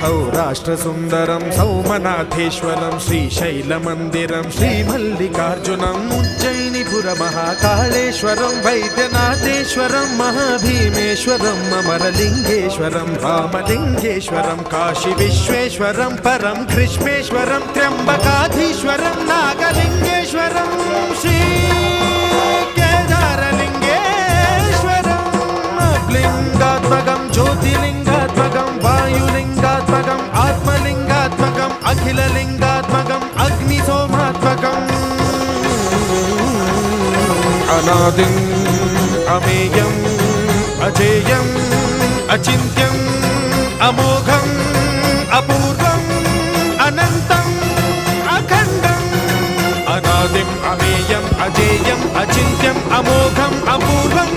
सौराष्ट्रसुन्दरं सौमनाथेश्वरं श्रीशैलमन्दिरं श्रीमल्लिकार्जुनम् उज्जयिनीपुरमहाकाळेश्वरं वैद्यनाथेश्वरं महाभीमेश्वरम् अमरलिङ्गेश्वरं रामलिङ्गेश्वरं काशीविश्वेश्वरं परं कृष्णेश्वरं त्र्यम्बकाधीश्वरं नागलिङ्गेश्वरं श्री लिंगात्मकं ज्योतिलिंगात्मकं वायुलिंगात्मकं आत्मलिंगात्मकं अखिललिंगात्मकं अग्निसोमात्मकम् अनादिं अमेयं अजेयं अचिन्त्यं अमोघं अपूर्वं अनन्तं अखण्डं अनादिं अमेयं अजेयं अचिन्त्यं अमोघं अपूर्वं